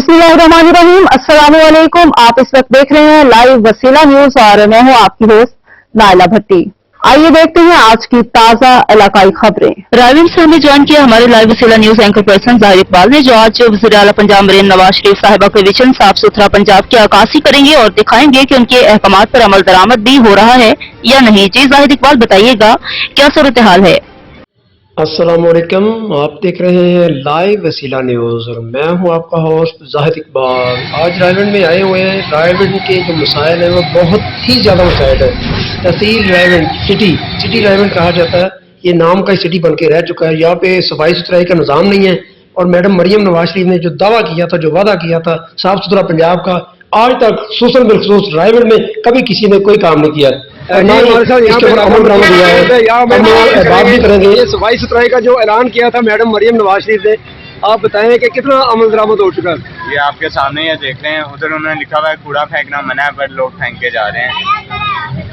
बिस्मिल्लाहिर्रहमानिर्रहीम, अस्सलाम वालेकुम। आप इस वक्त देख रहे हैं लाइव वसीला न्यूज और मैं हूं आपकी होस्ट नाइला भट्टी। आइए देखते हैं आज की ताजा इलाकाई खबरें। रायविंड से हमें ज्वाइन किया हमारे लाइव वसीला न्यूज एंकर पर्सन जाहिर इकबाल ने, जो आज वज़ीर आला पंजाब मरीम नवाज शरीफ साहिबा के विजन साफ सुथरा पंजाब की अक्कासी करेंगे और दिखाएंगे कि उनके अहकामात पर अमल दरामद भी हो रहा है या नहीं। जी जाहिर इकबाल, बताइएगा क्या सूरत हाल है। अस्सलाम वालेकुम, आप देख रहे हैं लाइव वसीला न्यूज़ और मैं हूं आपका होस्ट जाहिद इकबाल। आज रायविंड में आए हुए हैं। रायविंड के जो मसाइल हैं वो बहुत ही ज़्यादा मसाइल है। तहसील रायविंड, सिटी रायविंड कहा जाता है। ये नाम का सिटी बन के रह चुका है। यहाँ पे सफाई सुथराई का निज़ाम नहीं है और मैडम मरियम नवाज शरीफ ने जो दावा किया था, जो वादा किया था साफ़ सुथरा पंजाब का, आज तक खुसूसन बिलखुसूस रायविंड में कभी किसी ने कोई काम नहीं किया। सफाई सुथराई का जो ऐलान किया था मैडम मरियम नवाज शरीफ ने, आप बताएं कि कितना अमल दरामद हो चुका है। ये आपके सामने ये देख रहे हैं, उधर उन्होंने लिखा हुआ है कूड़ा फेंकना मना है, पर लोग फेंक के जा रहे हैं।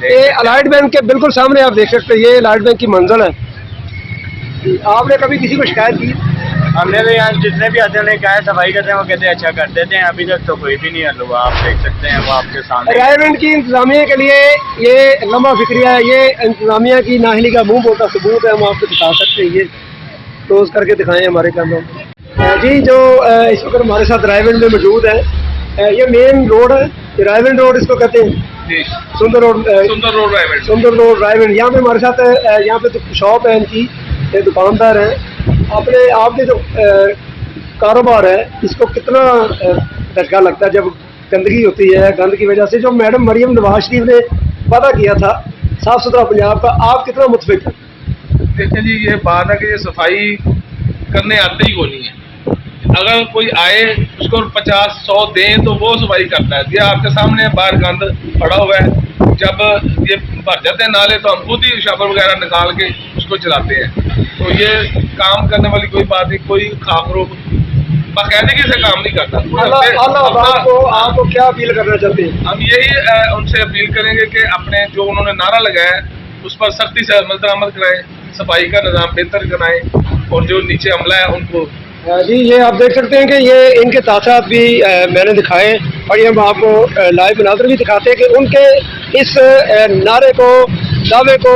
ये अलाइट बैंक के बिल्कुल सामने आप देख सकते हैं, ये अलाइट बैंक की मंजिल है। आपने कभी किसी को शिकायत की? हमने तो यहाँ जितने भी आते हैं कहा है सफाई करते हैं, वो कहते हैं अच्छा कर देते हैं। अभी तक तो कोई भी नहीं हल हुआ। आप देख सकते हैं वो आपके सामने। रायविंड की इंतजामिया के लिए ये लंबा फिक्रिया है, ये इंतजामिया की नाहली का मुंह बोलता सबूत है। हम आपको दिखा सकते हैं, ये क्लोज करके दिखाएं हमारे कैमरा जी। जो इस वक्त हमारे साथ रायविंड में मौजूद है, ये मेन रोड है, रायविंड रोड इसको कहते हैं, सुंदर रोड रायविंड। यहाँ पे हमारे साथ यहाँ पे तो शॉप है इनकी, ये दुकानदार हैं। आपके जो कारोबार है इसको कितना धक्का लगता है जब गंदगी होती है? गंद की वजह से जो मैडम मरियम नवाज शरीफ ने वादा किया था साफ सुथरा पंजाब का, आप कितना मुतफिक हैं? देखें जी, ये बात है कि ये सफाई करने आते ही कोई नहीं है। अगर कोई आए उसको 50-100 दें तो वो सफाई करता है। ये आपके सामने बाहर गंद पड़ा हुआ है। जब ये भर जाते हैं नाले तो हम खुद ही शावर वगैरह निकाल के उसको चलाते हैं। तो ये काम करने वाली कोई बात नहीं, कोई खामरो बाकायदगी से काम नहीं करता। आपको क्या अपील करना चाहते हैं? हम यही उनसे अपील करेंगे कि अपने जो उन्होंने नारा लगाया है उस पर सख्ती से अमल दरामद कराएं, सफाई का निज़ाम बेहतर कराएं और जो नीचे अमला है उनको। जी, ये आप देख सकते हैं कि ये इनके तासात भी मैंने दिखाए और ये हम आपको लाइव मनाज़र भी दिखाते हैं कि उनके इस नारे को, दावे को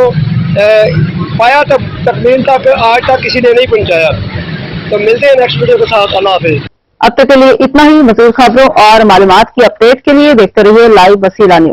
पाया तक तकमील तक आज तक किसी ने नहीं पहुंचाया। तो मिलते हैं नेक्स्ट वीडियो के साथ। अल्लाह हाफिज़। अब तक के लिए इतना ही। मज़ीद खबरों और मालूमात की अपडेट के लिए देखते रहिए लाइव वसीला न्यूज।